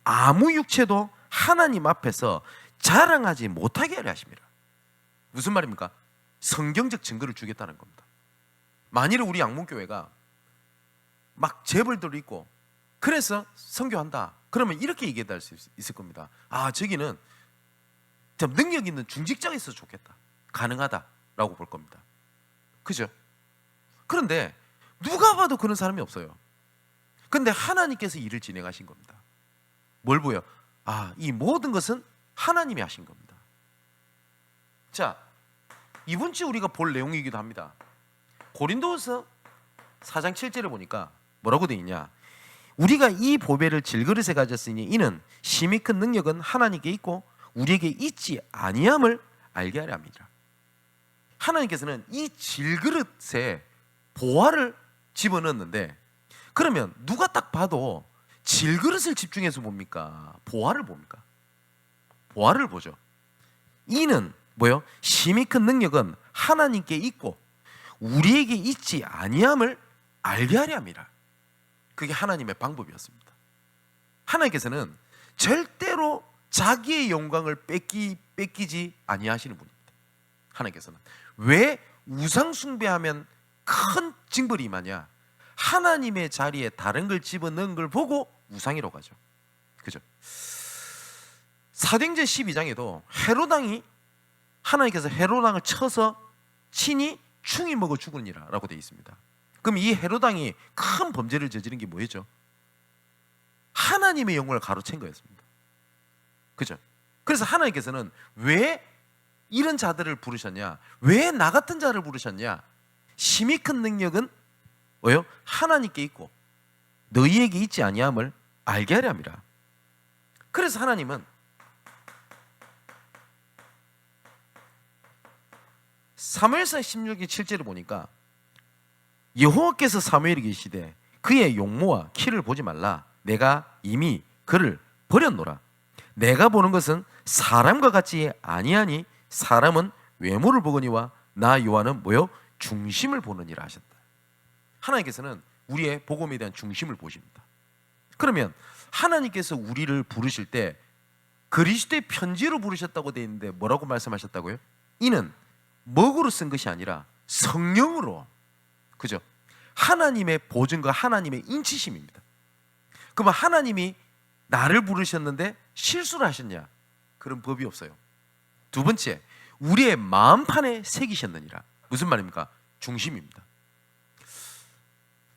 아무 육체도 하나님 앞에서 자랑하지 못하게 하려 하십니다. 무슨 말입니까? 성경적 증거를 주겠다는 겁니다. 만일에 우리 양문교회가 막 재벌들도 있고 그래서 선교한다 그러면 이렇게 얘기할 수 있을 겁니다. 아, 저기는 좀 능력 있는 중직자가 있어서 좋겠다, 가능하다라고 볼 겁니다. 그죠? 그런데 누가 봐도 그런 사람이 없어요. 그런데 하나님께서 일을 진행하신 겁니다. 뭘 보여? 아, 이 모든 것은 하나님이 하신 겁니다. 자, 이번 주 우리가 볼 내용이기도 합니다. 고린도후서 4장 7절에 보니까 뭐라고 되어 있냐? 우리가 이 보배를 질그릇에 가졌으니 이는 심히 큰 능력은 하나님께 있고 우리에게 있지 아니함을 알게 하려 합니다. 하나님께서는 이 질그릇에 보화를 집어넣었는데 그러면 누가 딱 봐도 질그릇을 집중해서 봅니까? 보화를 봅니까? 보화를 보죠. 이는 뭐요? 심히 큰 능력은 하나님께 있고 우리에게 있지 아니함을 알게 하려 함이라. 그게 하나님의 방법이었습니다. 하나님께서는 절대로 자기의 영광을 뺏기지 아니하시는 분입니다. 하나님께서는 왜 우상 숭배하면 큰 징벌이 임하냐? 하나님의 자리에 다른 걸 집어넣은 걸 보고 우상이라고 하죠. 그죠? 사도행전 12장에도 헤롯 왕이 하나님께서 헤롯 왕을 쳐서 친히 충이 먹어 죽으니라라고 되어 있습니다. 그럼 이 헤롯 왕이 큰 범죄를 저지른 게 뭐였죠? 하나님의 영광을 가로챈 거였습니다. 그죠? 그래서 하나님께서는 왜 이런 자들을 부르셨냐? 왜 나 같은 자를 부르셨냐? 심히 큰 능력은 뭐요? 하나님께 있고 너희에게 있지 아니함을 알게 하려 함이라. 그래서 하나님은 사무엘상 16기 7절을 보니까 여호와께서 사무엘에게 이르시되 그의 용모와 키를 보지 말라. 내가 이미 그를 버렸노라. 내가 보는 것은 사람과 같지 아니하니 사람은 외모를 보거니와 나 요한은 뭐요? 중심을 보느니라 하셨다. 하나님께서는 우리의 복음에 대한 중심을 보십니다. 그러면 하나님께서 우리를 부르실 때 그리스도의 편지로 부르셨다고 되어 있는데 뭐라고 말씀하셨다고요? 이는 먹으로 쓴 것이 아니라 성령으로, 그죠? 하나님의 보증과 하나님의 인치심입니다. 그러면 하나님이 나를 부르셨는데 실수를 하셨냐? 그런 법이 없어요. 두 번째, 우리의 마음판에 새기셨느니라. 무슨 말입니까? 중심입니다.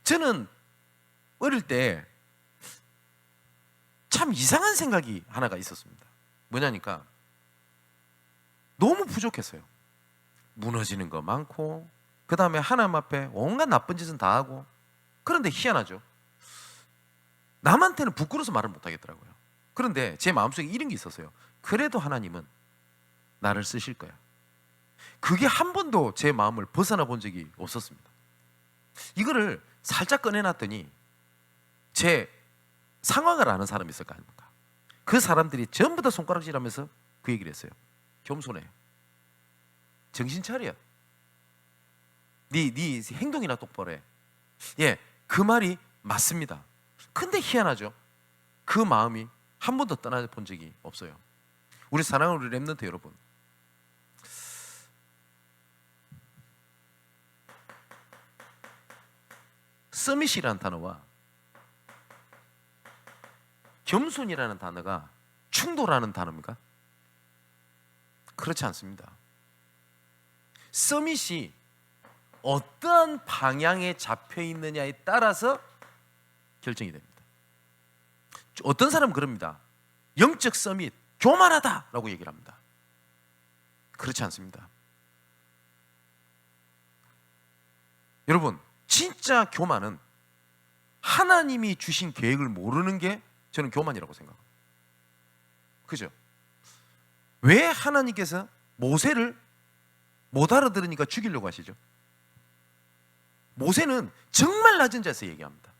저는 어릴 때 참 이상한 생각이 하나가 있었습니다. 뭐냐니까 너무 부족했어요. 무너지는 거 많고 그 다음에 하나님 앞에 온갖 나쁜 짓은 다 하고. 그런데 희한하죠. 남한테는 부끄러워서 말을 못하겠더라고요. 그런데 제 마음속에 이런 게 있었어요. 그래도 하나님은 나를 쓰실 거야. 그게 한 번도 제 마음을 벗어나 본 적이 없었습니다. 이거를 살짝 꺼내놨더니 제 상황을 아는 사람이 있을 거 아닙니까? 그 사람들이 전부 다 손가락질하면서 그 얘기를 했어요. 겸손해. 정신 차려. 네 행동이나 똑바로 해. 예, 그 말이 맞습니다. 근데 희한하죠. 그 마음이 한 번도 떠나본 적이 없어요. 우리 사랑하는 우리 렘넌트 여러분, 서밋이라는 단어와 겸손이라는 단어가 충돌하는 단어입니까? 그렇지 않습니다. 서밋이 어떠한 방향에 잡혀 있느냐에 따라서 결정이 됩니다. 어떤 사람은 그럽니다. 영적 서밋, 교만하다라고 얘기를 합니다. 그렇지 않습니다. 여러분, 진짜 교만은 하나님이 주신 계획을 모르는 게 저는 교만이라고 생각합니다. 그죠? 왜 하나님께서 모세를 못 알아들으니까 죽이려고 하시죠? 모세는 정말 낮은 자세에 얘기합니다.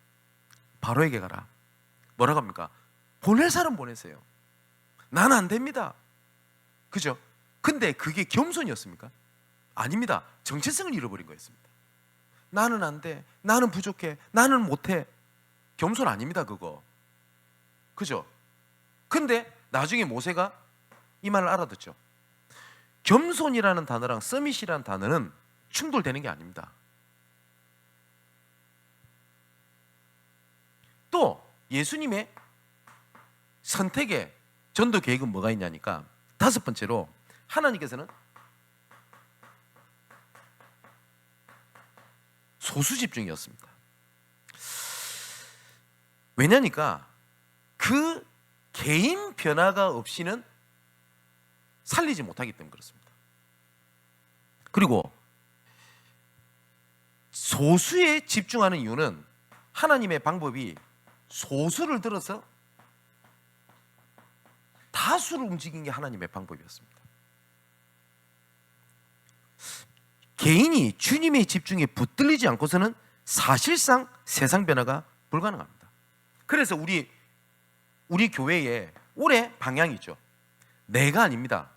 바로에게 가라. 뭐라고 합니까? 보낼 사람 보내세요. 난 안 됩니다. 그죠? 근데 그게 겸손이었습니까? 아닙니다. 정체성을 잃어버린 거였습니다. 나는 안 돼. 나는 부족해. 나는 못해. 겸손 아닙니다, 그거. 그죠? 근데 나중에 모세가 이 말을 알아듣죠. 겸손이라는 단어랑 서밋이라는 단어는 충돌되는 게 아닙니다. 또 예수님의 선택의 전도 계획은 뭐가 있냐니까, 다섯 번째로 하나님께서는 소수 집중이었습니다. 왜냐니까 그 개인 변화가 없이는 살리지 못하기 때문에 그렇습니다. 그리고 소수에 집중하는 이유는 하나님의 방법이 소수를 들어서 다수를 움직이는 게 하나님의 방법이었습니다. 개인이 주님의 집중에 붙들리지 않고서는 사실상 세상 변화가 불가능합니다. 그래서 우리 교회에 올해 방향이 있죠. 내가 아닙니다.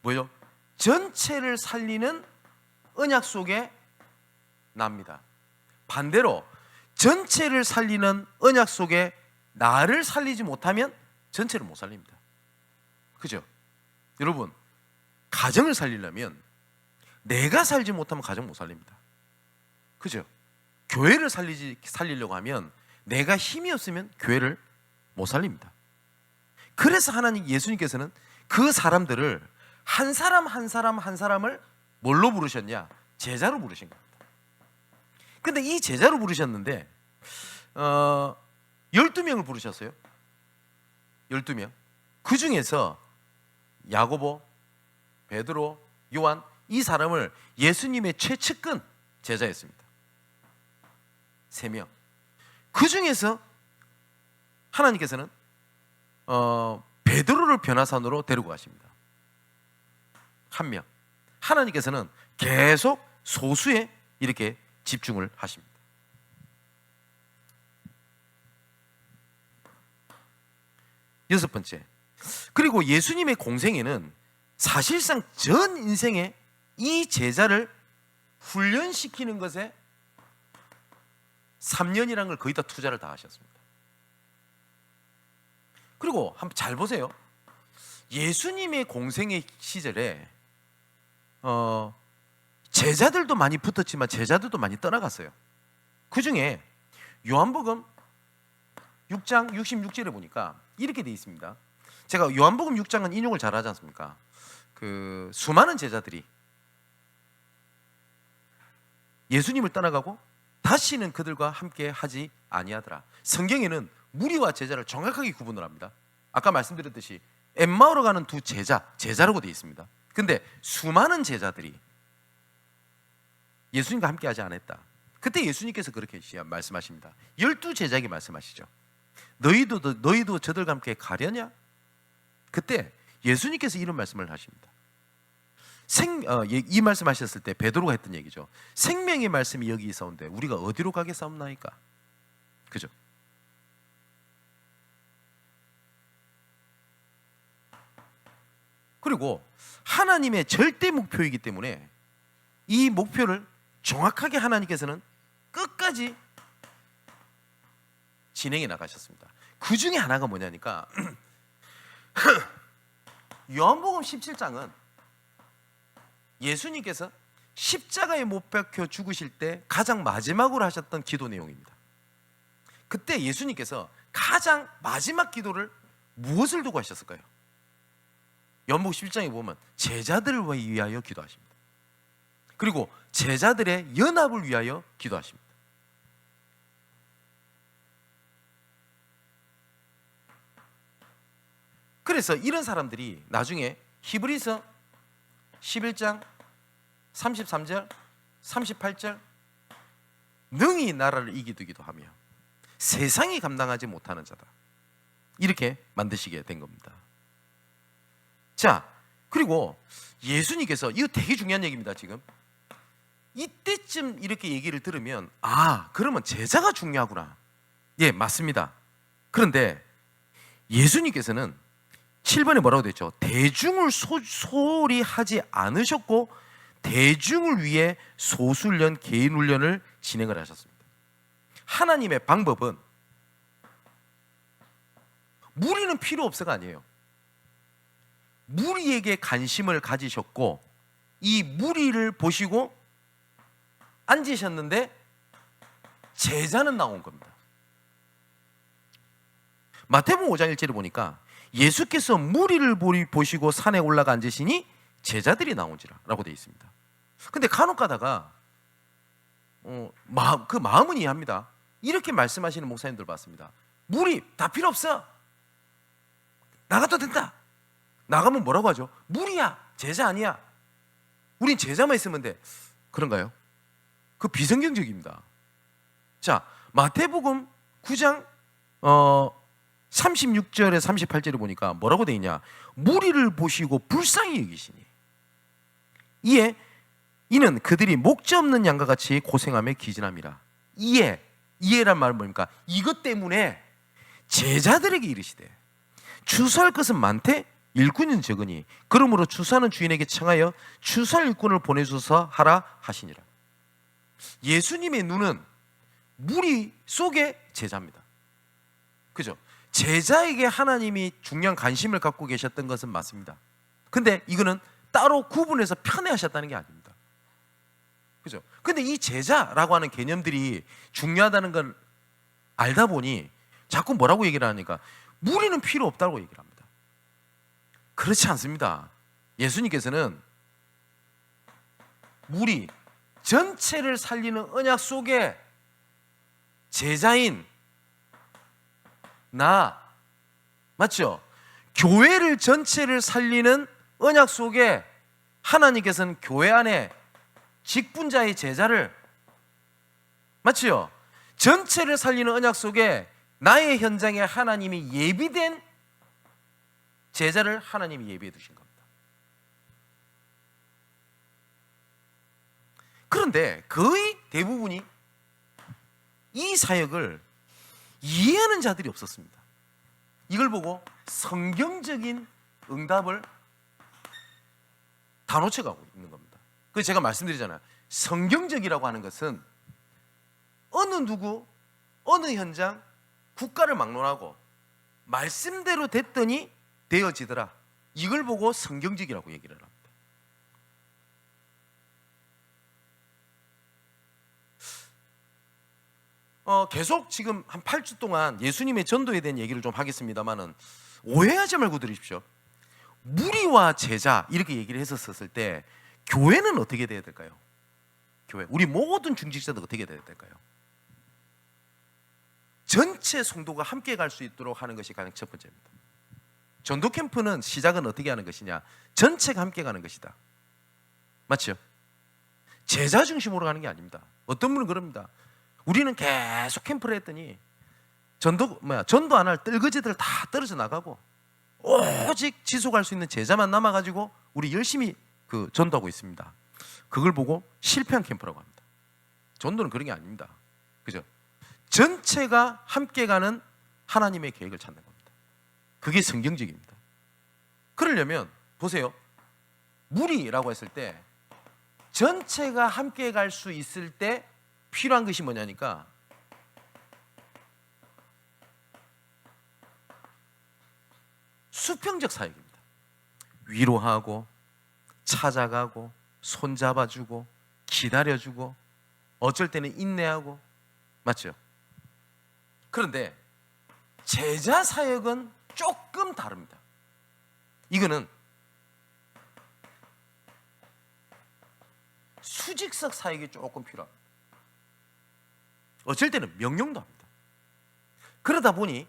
뭐요? 전체를 살리는 언약 속에 납니다. 반대로 전체를 살리는 언약 속에 나를 살리지 못하면 전체를 못 살립니다. 그죠? 여러분, 가정을 살리려면 내가 살지 못하면 가정 못 살립니다. 그죠? 교회를 살리려고 하면 내가 힘이 없으면 교회를 못 살립니다. 그래서 하나님 예수님께서는 그 사람들을 한 사람 한 사람 한 사람을 뭘로 부르셨냐? 제자로 부르신 겁니다. 근데 이 제자로 부르셨는데 12명을 부르셨어요. 12명. 그 중에서 야고보, 베드로, 요한, 이 사람을 예수님의 최측근 제자였습니다. 3명. 그 중에서 하나님께서는 베드로를 변화산으로 데리고 가십니다. 1명. 하나님께서는 계속 소수에 이렇게 집중을 하십니다. 여섯 번째, 그리고 예수님의 공생애는 사실상 전 인생에 이 제자를 훈련시키는 것에 3년이라는 걸 거의 다 투자를 다 하셨습니다. 그리고 한번 잘 보세요. 예수님의 공생애 시절에 제자들도 많이 붙었지만 제자들도 많이 떠나갔어요. 그 중에 요한복음 6장 66절에 보니까 이렇게 되어 있습니다. 제가 요한복음 6장은 인용을 잘 하지 않습니까? 그 수많은 제자들이 예수님을 떠나가고 다시는 그들과 함께 하지 아니하더라. 성경에는 무리와 제자를 정확하게 구분을 합니다. 아까 말씀드렸듯이 엠마오로 가는 두 제자라고 되어 있습니다. 근데 수많은 제자들이 예수님과 함께 하지 않았다. 그때 예수님께서 그렇게 말씀하십니다. 12제자에게 말씀하시죠. 너희도 저들과 함께 가려냐? 그때 예수님께서 이런 말씀을 하십니다. 이 말씀하셨을 때 베드로가 했던 얘기죠. 생명의 말씀이 여기 있사온데 우리가 어디로 가겠사옵나이까? 그죠? 그리고 하나님의 절대 목표이기 때문에 이 목표를 정확하게 하나님께서는 끝까지 진행해 나가셨습니다. 그 중에 하나가 뭐냐니까 요한복음 17장은 예수님께서 십자가에 못 박혀 죽으실 때 가장 마지막으로 하셨던 기도 내용입니다. 그때 예수님께서 가장 마지막 기도를 무엇을 두고 하셨을까요? 요한복음 17장에 보면 제자들을 위하여 기도하십니다. 그리고 제자들의 연합을 위하여 기도하십니다. 그래서 이런 사람들이 나중에 히브리서 11장 33절 38절 능히 나라를 이기기도 하며 세상이 감당하지 못하는 자다, 이렇게 만드시게 된 겁니다. 자, 그리고 예수님께서, 이거 되게 중요한 얘기입니다. 지금 이때쯤 이렇게 얘기를 들으면 그러면 제자가 중요하구나. 예, 맞습니다. 그런데 예수님께서는 7번에 뭐라고 됐죠? 대중을 소홀히 하지 않으셨고 대중을 위해 소수훈련, 개인훈련을 진행을 하셨습니다. 하나님의 방법은 무리는 필요 없어가 아니에요. 무리에게 관심을 가지셨고 이 무리를 보시고 앉으셨는데 제자는 나온 겁니다. 마태복음 5장 1절에 보니까 예수께서 무리를 보시고 산에 올라가 앉으시니 제자들이 나온지라 라고 되어 있습니다. 근데 간혹 가다가 그 마음은 이해합니다. 이렇게 말씀하시는 목사님들 봤습니다. 무리 다 필요 없어, 나가도 된다. 나가면 뭐라고 하죠? 무리야, 제자 아니야. 우린 제자만 있으면 돼. 그런가요? 그 비성경적입니다. 자, 마태복음 9장 36절에 38절에 보니까 뭐라고 되어 있냐? 무리를 보시고 불쌍히 여기시니 이는 그들이 목자 없는 양과 같이 고생하며 기진함이라. 이해란 말은 뭡니까? 이것 때문에 제자들에게 이르시되 추수할 것은 많되 일꾼은 적으니 그러므로 추수하는 주인에게 청하여 추수할 일꾼을 보내주소서 하라 하시니라. 예수님의 눈은 무리 속의 제자입니다. 그죠? 제자에게 하나님이 중요한 관심을 갖고 계셨던 것은 맞습니다. 근데 이거는 따로 구분해서 편애하셨다는 게 아닙니다. 그죠? 근데 이 제자라고 하는 개념들이 중요하다는 걸 알다 보니 자꾸 뭐라고 얘기를 하니까 무리는 필요 없다고 얘기를 합니다. 그렇지 않습니다. 예수님께서는 무리 전체를 살리는 언약 속에 제자인 나, 맞죠? 교회를 전체를 살리는 언약 속에 하나님께서는 교회 안에 직분자의 제자를, 맞죠? 전체를 살리는 언약 속에 나의 현장에 하나님이 예비된 제자를 하나님이 예비해 두신 겁니다. 그런데 거의 대부분이 이 사역을 이해하는 자들이 없었습니다. 이걸 보고 성경적인 응답을 다 놓쳐가고 있는 겁니다. 그래서 제가 말씀드리잖아요. 성경적이라고 하는 것은 어느 누구, 어느 현장, 국가를 막론하고 말씀대로 됐더니 되어지더라. 이걸 보고 성경적이라고 얘기를 합니다. 계속 지금 한 8주 동안 예수님의 전도에 대한 얘기를 좀 하겠습니다만은 오해하지 말고 들으십시오. 무리와 제자 이렇게 얘기를 했었을 때 교회는 어떻게 돼야 될까요? 교회, 우리 모든 중직자들 어떻게 돼야 될까요? 전체 성도가 함께 갈 수 있도록 하는 것이 가장 첫 번째입니다. 전도 캠프는 시작은 어떻게 하는 것이냐? 전체가 함께 가는 것이다. 맞죠? 제자 중심으로 가는 게 아닙니다. 어떤 분은 그럽니다. 우리는 계속 캠프를 했더니 전도 안 할 뜰거지들 다 떨어져 나가고 오직 지속할 수 있는 제자만 남아가지고 우리 열심히 전도하고 있습니다. 그걸 보고 실패한 캠프라고 합니다. 전도는 그런 게 아닙니다. 그죠? 전체가 함께 가는 하나님의 계획을 찾는 겁니다. 그게 성경적입니다. 그러려면 보세요. 무리라고 했을 때 전체가 함께 갈 수 있을 때 필요한 것이 뭐냐니까 수평적 사역입니다. 위로하고 찾아가고 손잡아주고 기다려주고 어쩔 때는 인내하고, 맞죠? 그런데 제자 사역은 조금 다릅니다. 이거는 수직적 사역이 조금 필요합니다. 어쩔 때는 명령도 합니다. 그러다 보니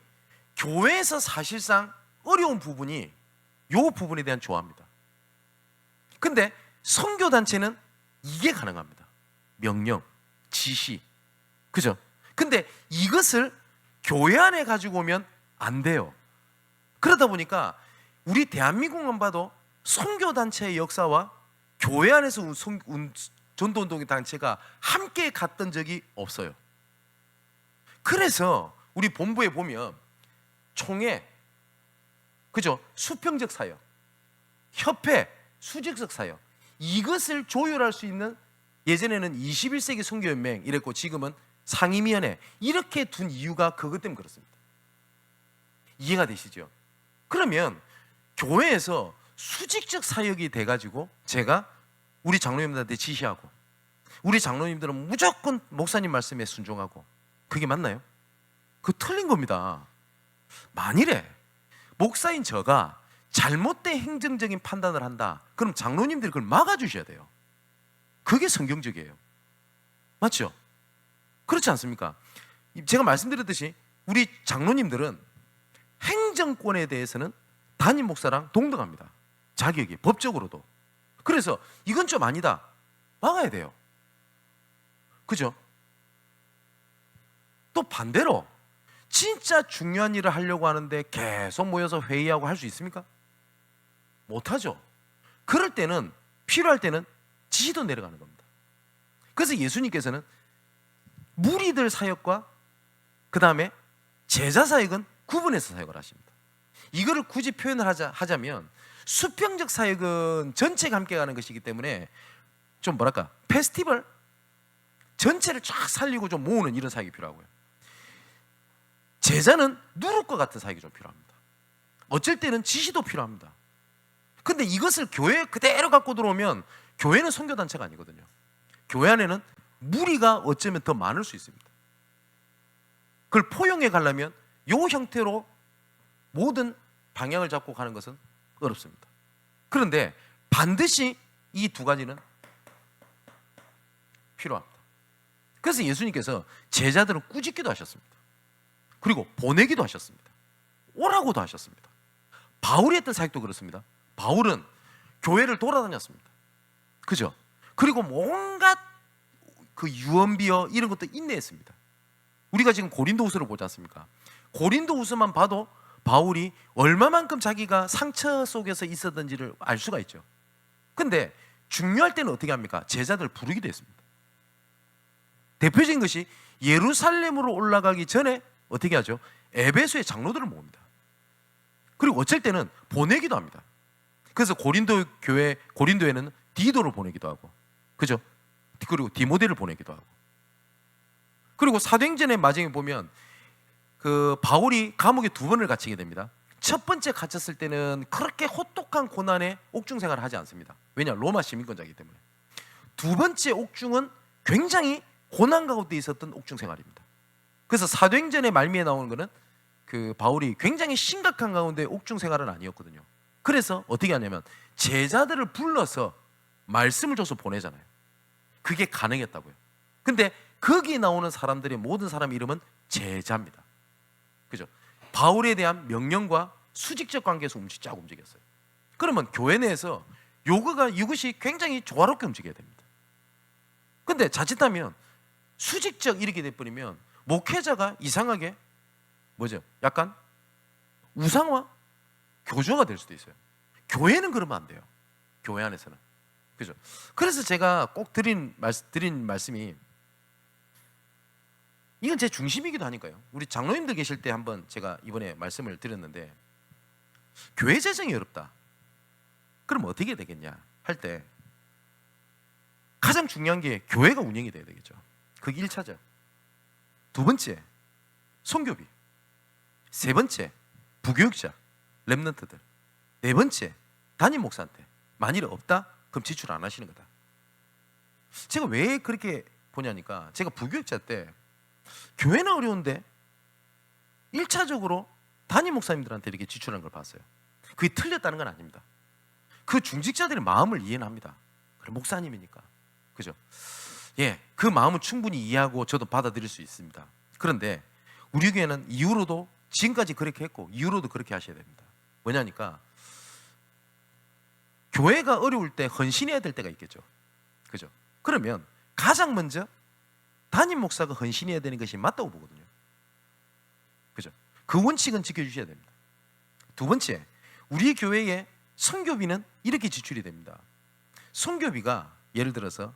교회에서 사실상 어려운 부분이 이 부분에 대한 조화입니다. 근데 선교단체는 이게 가능합니다. 명령, 지시, 그죠? 근데 이것을 교회 안에 가지고 오면 안 돼요. 그러다 보니까 우리 대한민국만 봐도 선교단체의 역사와 교회 안에서 전도운동 단체가 함께 갔던 적이 없어요. 그래서 우리 본부에 보면 총회, 그죠? 수평적 사역, 협회, 수직적 사역, 이것을 조율할 수 있는, 예전에는 21세기 선교연맹 이랬고 지금은 상임위원회 이렇게 둔 이유가 그것 때문에 그렇습니다. 이해가 되시죠? 그러면 교회에서 수직적 사역이 돼가지고 제가 우리 장로님들한테 지시하고 우리 장로님들은 무조건 목사님 말씀에 순종하고, 그게 맞나요? 그거 틀린 겁니다. 만일에 목사인 저가 잘못된 행정적인 판단을 한다, 그럼 장로님들이 그걸 막아주셔야 돼요. 그게 성경적이에요. 맞죠? 그렇지 않습니까? 제가 말씀드렸듯이 우리 장로님들은 행정권에 대해서는 담임 목사랑 동등합니다. 자격이 법적으로도. 그래서 이건 좀 아니다, 막아야 돼요. 그죠? 또 반대로 진짜 중요한 일을 하려고 하는데 계속 모여서 회의하고 할 수 있습니까? 못하죠. 그럴 때는, 필요할 때는 지시도 내려가는 겁니다. 그래서 예수님께서는 무리들 사역과 그 다음에 제자 사역은 구분해서 사역을 하십니다. 이거를 굳이 표현을 하자면 수평적 사역은 전체가 함께 가는 것이기 때문에 좀 뭐랄까, 페스티벌 전체를 쫙 살리고 좀 모으는 이런 사역이 필요하고요. 제자는 누룩과 같은 사역이 좀 필요합니다. 어쩔 때는 지시도 필요합니다. 근데 이것을 교회에 그대로 갖고 들어오면 교회는 선교단체가 아니거든요. 교회 안에는 무리가 어쩌면 더 많을 수 있습니다. 그걸 포용해 가려면 이 형태로 모든 방향을 잡고 가는 것은 어렵습니다. 그런데 반드시 이 두 가지는 필요합니다. 그래서 예수님께서 제자들을 꾸짖기도 하셨습니다. 그리고 보내기도 하셨습니다. 오라고도 하셨습니다. 바울이 했던 사역도 그렇습니다. 바울은 교회를 돌아다녔습니다. 그죠? 그리고 온갖 그 유언비어 이런 것도 인내했습니다. 우리가 지금 고린도후서를 보지 않습니까? 고린도후서만 봐도 바울이 얼마만큼 자기가 상처 속에서 있었던지를 알 수가 있죠. 근데 중요할 때는 어떻게 합니까? 제자들을 부르기도 했습니다. 대표적인 것이 예루살렘으로 올라가기 전에 어떻게 하죠? 에베소의 장로들을 모읍니다. 그리고 어쩔 때는 보내기도 합니다. 그래서 고린도에는 디도를 보내기도 하고, 그죠? 그리고 디모데를 보내기도 하고. 그리고 사도행전의 마지막에 보면 그 바울이 감옥에 2번을 갇히게 됩니다. 첫 번째 갇혔을 때는 그렇게 혹독한 고난의 옥중 생활을 하지 않습니다. 왜냐? 로마 시민권자이기 때문에. 2번째 옥중은 굉장히 고난 가운데 있었던 옥중 생활입니다. 그래서 사도행전의 말미에 나오는 것은 그 바울이 굉장히 심각한 가운데 옥중 생활은 아니었거든요. 그래서 어떻게 하냐면 제자들을 불러서 말씀을 줘서 보내잖아요. 그게 가능했다고요. 근데 거기 나오는 사람들의 모든 사람 이름은 제자입니다. 그죠? 바울에 대한 명령과 수직적 관계에서 쫙 움직였어요. 그러면 교회 내에서 이것이 굉장히 조화롭게 움직여야 됩니다. 근데 자칫하면 수직적 이렇게 돼버리면 목회자가 이상하게 뭐죠? 약간 우상화, 교조가 될 수도 있어요. 교회는 그러면 안 돼요. 교회 안에서는. 그죠? 그래서 제가 꼭 드린 말씀이 이건 제 중심이기도 하니까요. 우리 장로님들 계실 때 한번 제가 이번에 말씀을 드렸는데 교회 재정이 어렵다. 그럼 어떻게 되겠냐 할 때 가장 중요한 게 교회가 운영이 돼야 되겠죠. 그게 1차죠. 2번째 선교비, 3번째 부교육자, 렘넌트들, 4번째 담임 목사한테 만일 없다? 그럼 지출 안 하시는 거다. 제가 왜 그렇게 보냐니까 제가 부교육자 때 교회는 어려운데 1차적으로 담임 목사님들한테 이렇게 지출하는 걸 봤어요. 그게 틀렸다는 건 아닙니다. 그 중직자들의 마음을 이해는 합니다. 그래, 목사님이니까. 그죠? 예, 그 마음은 충분히 이해하고 저도 받아들일 수 있습니다. 그런데 우리 교회는 이후로도 지금까지 그렇게 했고 이후로도 그렇게 하셔야 됩니다. 뭐냐니까 교회가 어려울 때 헌신해야 될 때가 있겠죠. 그죠? 그러면 가장 먼저 담임 목사가 헌신해야 되는 것이 맞다고 보거든요. 그죠? 그 원칙은 지켜주셔야 됩니다. 2번째, 우리 교회의 선교비는 이렇게 지출이 됩니다. 선교비가 예를 들어서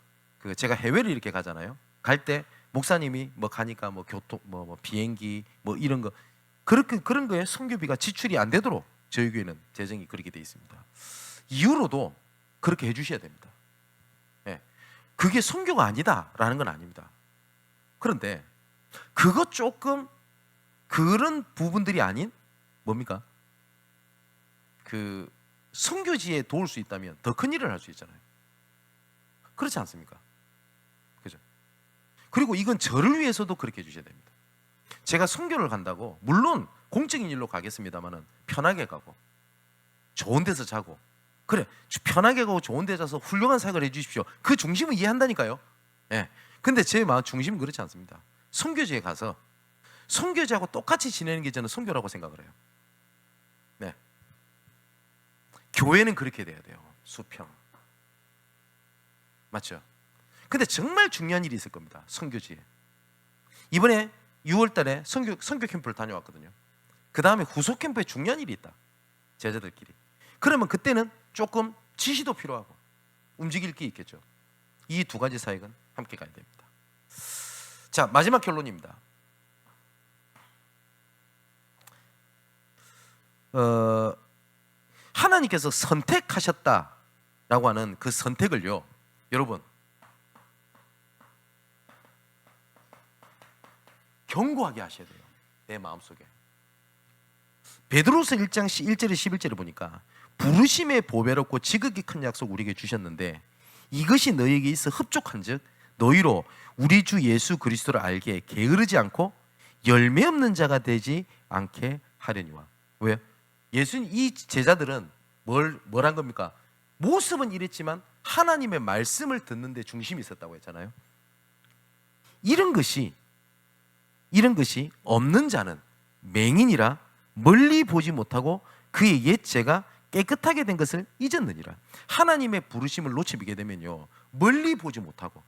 제가 해외를 이렇게 가잖아요. 갈 때 목사님이 뭐 가니까 뭐 교통 뭐 비행기 뭐 이런 거 그런 거에 선교비가 지출이 안 되도록 저희 교회는 재정이 그렇게 돼 있습니다. 이후로도 그렇게 해주셔야 됩니다. 예, 그게 선교가 아니다라는 건 아닙니다. 그런데 그것 조금 그런 부분들이 아닌 뭡니까? 그 선교지에 도울 수 있다면 더 큰 일을 할 수 있잖아요. 그렇지 않습니까? 그죠? 그리고 이건 저를 위해서도 그렇게 해주셔야 됩니다. 제가 선교를 간다고 물론 공적인 일로 가겠습니다만은 편하게 가고 좋은 데서 자고 그래 편하게 가고 좋은 데 자서 훌륭한 사역을 해주십시오. 그 중심은 이해한다니까요. 예. 근데 제 마음 중심은 그렇지 않습니다. 선교지에 가서 선교지하고 똑같이 지내는 게 저는 선교라고 생각을 해요. 네. 교회는 그렇게 돼야 돼요. 수평. 맞죠? 근데 정말 중요한 일이 있을 겁니다. 선교지에. 이번에 6월 달에 선교 캠프를 다녀왔거든요. 그 다음에 후속 캠프에 중요한 일이 있다. 제자들끼리. 그러면 그때는 조금 지시도 필요하고 움직일 게 있겠죠. 이 2가지 사역은 함께 가야 됩니다. 자, 마지막 결론입니다. 하나님께서 선택하셨다라고 하는 그 선택을요, 여러분 견고하게 하셔야 돼요. 내 마음속에. 베드로서 1장 1절에 11절에 보니까 부르심의 보배롭고 지극히 큰 약속 우리에게 주셨는데 이것이 너희에게 있어 흡족한즉 너희로 우리 주 예수 그리스도를 알게 게으르지 않고 열매 없는 자가 되지 않게 하려니와. 왜요? 이 제자들은 뭘한 겁니까? 모습은 이랬지만 하나님의 말씀을 듣는 데 중심이 있었다고 했잖아요. 이런 것이 없는 자는 맹인이라 멀리 보지 못하고 그의 옛 죄가 깨끗하게 된 것을 잊었느니라. 하나님의 부르심을 놓치게 되면요, 멀리 보지 못하고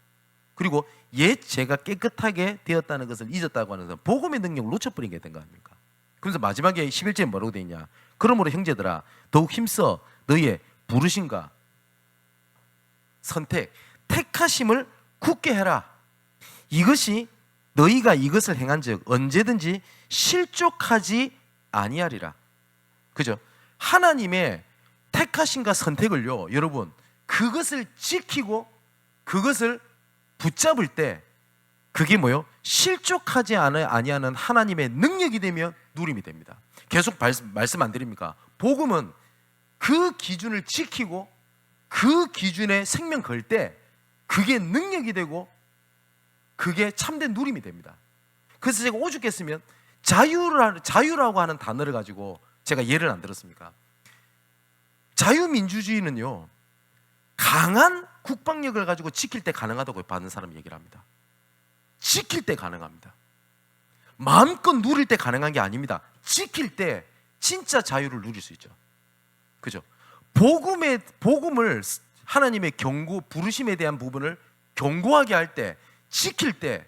그리고 옛 죄가 깨끗하게 되었다는 것을 잊었다고 하는 것은 복음의 능력을 놓쳐버리게 된 거 아닙니까? 그래서 마지막에 11절에 뭐라고 되어 있냐? 그러므로 형제들아 더욱 힘써 너희의 부르심과 선택, 택하심을 굳게 해라. 이것이 너희가 이것을 행한즉 언제든지 실족하지 아니하리라. 그죠? 하나님의 택하심과 선택을요, 여러분, 그것을 지키고 그것을 붙잡을 때 그게 뭐요? 실족하지 아니하는 하나님의 능력이 되면 누림이 됩니다. 계속 말씀 안 드립니까? 복음은 그 기준을 지키고 그 기준에 생명 걸 때 그게 능력이 되고 그게 참된 누림이 됩니다. 그래서 제가 오죽했으면 자유라고 하는 단어를 가지고 제가 예를 안 들었습니까? 자유민주주의는요, 강한 국방력을 가지고 지킬 때 가능하다고 받는 사람 얘기를 합니다. 지킬 때 가능합니다. 마음껏 누릴 때 가능한 게 아닙니다. 지킬 때 진짜 자유를 누릴 수 있죠. 그죠? 복음을 하나님의 경고, 부르심에 대한 부분을 경고하게 할 때, 지킬 때,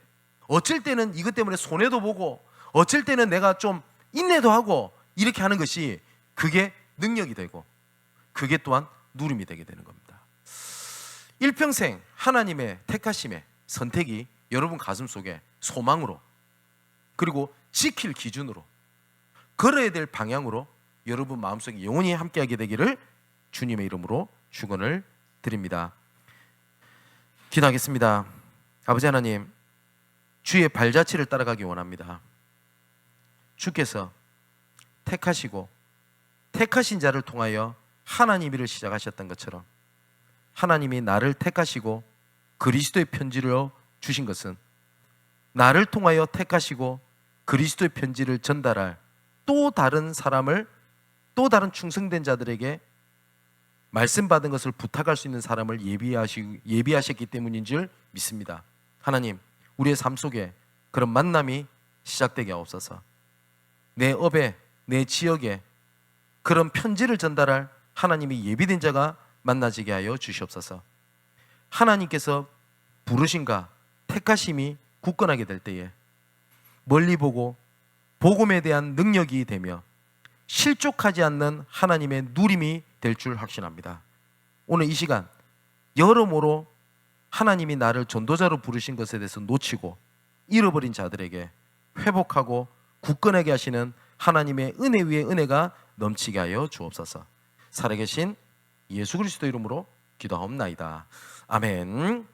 어쩔 때는 이것 때문에 손해도 보고 어쩔 때는 내가 좀 인내도 하고 이렇게 하는 것이 그게 능력이 되고 그게 또한 누림이 되게 되는 겁니다. 일평생 하나님의 택하심의 선택이 여러분 가슴 속에 소망으로 그리고 지킬 기준으로 걸어야 될 방향으로 여러분 마음속에 영원히 함께하게 되기를 주님의 이름으로 축원을 드립니다. 기도하겠습니다. 아버지 하나님, 주의 발자취를 따라가기 원합니다. 주께서 택하시고 택하신 자를 통하여 하나님 일을 시작하셨던 것처럼 하나님이 나를 택하시고 그리스도의 편지를 주신 것은 나를 통하여 택하시고 그리스도의 편지를 전달할 또 다른 사람을, 또 다른 충성된 자들에게 말씀 받은 것을 부탁할 수 있는 사람을 예비하셨기 때문인 줄 믿습니다. 하나님, 우리의 삶 속에 그런 만남이 시작되게 하옵소서. 내 업에, 내 지역에 그런 편지를 전달할 하나님이 예비된 자가 만나지게 하여 주시옵소서. 하나님께서 부르심과 택하심이 굳건하게 될 때에 멀리 보고 복음에 대한 능력이 되며 실족하지 않는 하나님의 누림이 될 줄 확신합니다. 오늘 이 시간 여러모로 하나님이 나를 전도자로 부르신 것에 대해서 놓치고 잃어버린 자들에게 회복하고 굳건하게 하시는 하나님의 은혜 위에 은혜가 넘치게 하여 주옵소서. 살아계신 예수 그리스도 이름으로 기도하옵나이다. 아멘.